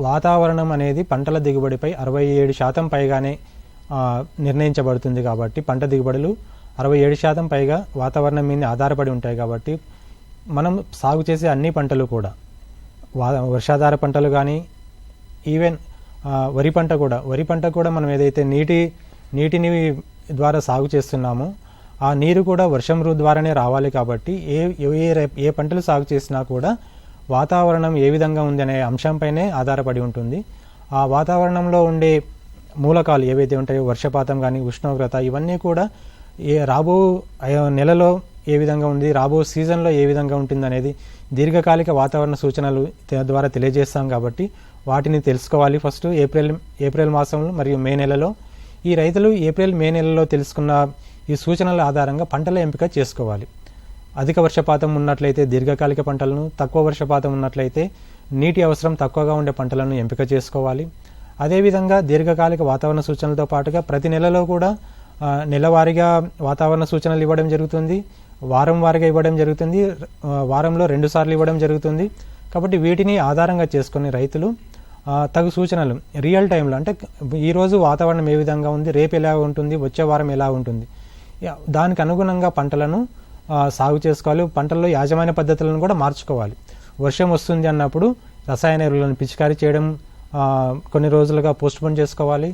వాతావరణం అనేది పంటల దిగుబడిపై 67% పైగానే నిర్ణయించబడుతుంది కాబట్టి పంట దిగుబడులు 67% పైగా వాతావరణం మీద ఆధారపడి ఉంటాయి కాబట్టి మనం సాగు చేసే అన్ని పంటలు కూడా వర్షాధార పంటలు కానీ ఈవెన్ వరి పంట కూడా మనం ఏదైతే నీటిని ద్వారా సాగు చేస్తున్నామో ఆ నీరు కూడా వర్షం ద్వారానే రావాలి కాబట్టి ఏ పంటలు సాగు చేసినా కూడా వాతావరణం ఏ విధంగా ఉంది అనే అంశంపైనే ఆధారపడి ఉంటుంది. ఆ వాతావరణంలో ఉండే మూలకాలు ఏవైతే ఉంటాయో వర్షపాతం కానీ ఉష్ణోగ్రత ఇవన్నీ కూడా రాబో నెలలో ఏ విధంగా ఉంది, రాబో సీజన్లో ఏ విధంగా ఉంటుంది అనేది దీర్ఘకాలిక వాతావరణ సూచనలు ద్వారా తెలియజేస్తాం కాబట్టి వాటిని తెలుసుకోవాలి. ఫస్ట్ ఏప్రిల్ మాసంలో మరియు మే నెలలో ఈ రైతులు మే నెలలో తెలుసుకున్న ఈ సూచనల ఆధారంగా పంటల ఎంపిక చేసుకోవాలి. అధిక వర్షపాతం ఉన్నట్లయితే దీర్ఘకాలిక పంటలను, తక్కువ వర్షపాతం ఉన్నట్లయితే నీటి అవసరం తక్కువగా ఉండే పంటలను ఎంపిక చేసుకోవాలి. అదేవిధంగా దీర్ఘకాలిక వాతావరణ సూచనలతో పాటుగా ప్రతి నెలలో కూడా నెలవారీగా వాతావరణ సూచనలు ఇవ్వడం జరుగుతుంది, వారం వారీగా ఇవ్వడం జరుగుతుంది, వారంలో 2 సార్లు ఇవ్వడం జరుగుతుంది. కాబట్టి వీటిని ఆధారంగా చేసుకుని రైతులు తగు సూచనలు రియల్ టైంలో అంటే ఈరోజు వాతావరణం ఏ విధంగా ఉంది, రేపు ఎలా ఉంటుంది, వచ్చే వారం ఎలా ఉంటుంది, దానికి అనుగుణంగా పంటలను సాగు చేసుకోవాలి. పంటల్లో యాజమాన్య పద్ధతులను కూడా మార్చుకోవాలి. వర్షం వస్తుంది అన్నప్పుడు రసాయన ఎరువులను పిచికారీ చేయడం కొన్ని రోజులుగా పోస్ట్పోన్ చేసుకోవాలి.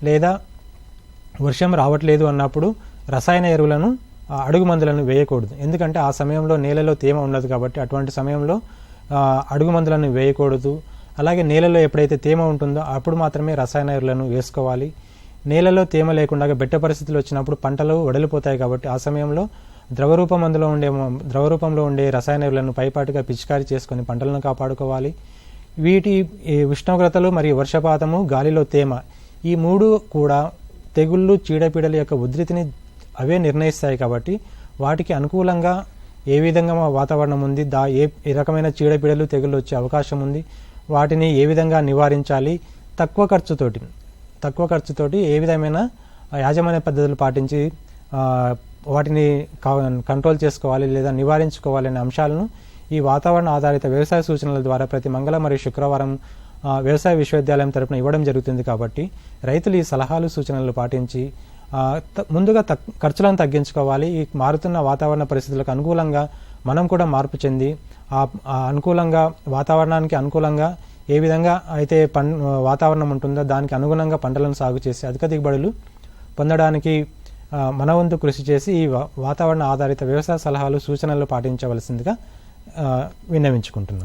లేదా వర్షం రావట్లేదు అన్నప్పుడు రసాయన ఎరువులను అడుగు మందులను వేయకూడదు. ఎందుకంటే ఆ సమయంలో నేలలో తేమ ఉండదు కాబట్టి అటువంటి సమయంలో అడుగు మందులను వేయకూడదు. అలాగే నేలలో ఎప్పుడైతే తేమ ఉంటుందో అప్పుడు మాత్రమే రసాయన ఎరువులను వేసుకోవాలి. నేలలో తేమ లేకుండా బెట్ట పరిస్థితులు వచ్చినప్పుడు పంటలు వడలిపోతాయి కాబట్టి ఆ సమయంలో ద్రవరూపంలో ఉండే రసాయన ఎరువులను పైపాటుగా పిచికారీ చేసుకుని పంటలను కాపాడుకోవాలి. వీటి ఉష్ణోగ్రతలు మరియు వర్షపాతము, గాలిలో తేమ ఈ 3 కూడా తెగుళ్ళు, చీడపీడల యొక్క ఉధృతిని అవే నిర్ణయిస్తాయి కాబట్టి వాటికి అనుకూలంగా ఏ విధంగా వాతావరణం ఉంది, ఏ రకమైన చీడపీడలు, తెగుళ్ళు వచ్చే అవకాశం ఉంది, వాటిని ఏ విధంగా నివారించాలి, తక్కువ ఖర్చుతోటి ఏ విధమైన యాజమాన్య పద్ధతులు పాటించి వాటిని కంట్రోల్ చేసుకోవాలి లేదా నివారించుకోవాలి అనే అంశాలను ఈ వాతావరణ ఆధారిత వ్యవసాయ సూచనల ద్వారా ప్రతి మంగళ మరియు శుక్రవారం వ్యవసాయ విశ్వవిద్యాలయం తరపున ఇవ్వడం జరుగుతుంది. కాబట్టి రైతులు ఈ సలహాలు, సూచనలు పాటించి ముందుగా ఖర్చులను తగ్గించుకోవాలి. ఈ మారుతున్న వాతావరణ పరిస్థితులకు అనుకూలంగా మనం కూడా మార్పు చెంది అనుకూలంగా వాతావరణానికి అనుకూలంగా ఏ విధంగా అయితే వాతావరణం ఉంటుందో దానికి అనుగుణంగా పంటలను సాగు చేసి అధిక దిగుబడులు పొందడానికి మన వంతు కృషి చేసి ఈ వాతావరణ ఆధారిత వ్యవసాయ సలహాలు, సూచనలు పాటించవలసిందిగా విన్నవించుకుంటున్నాం.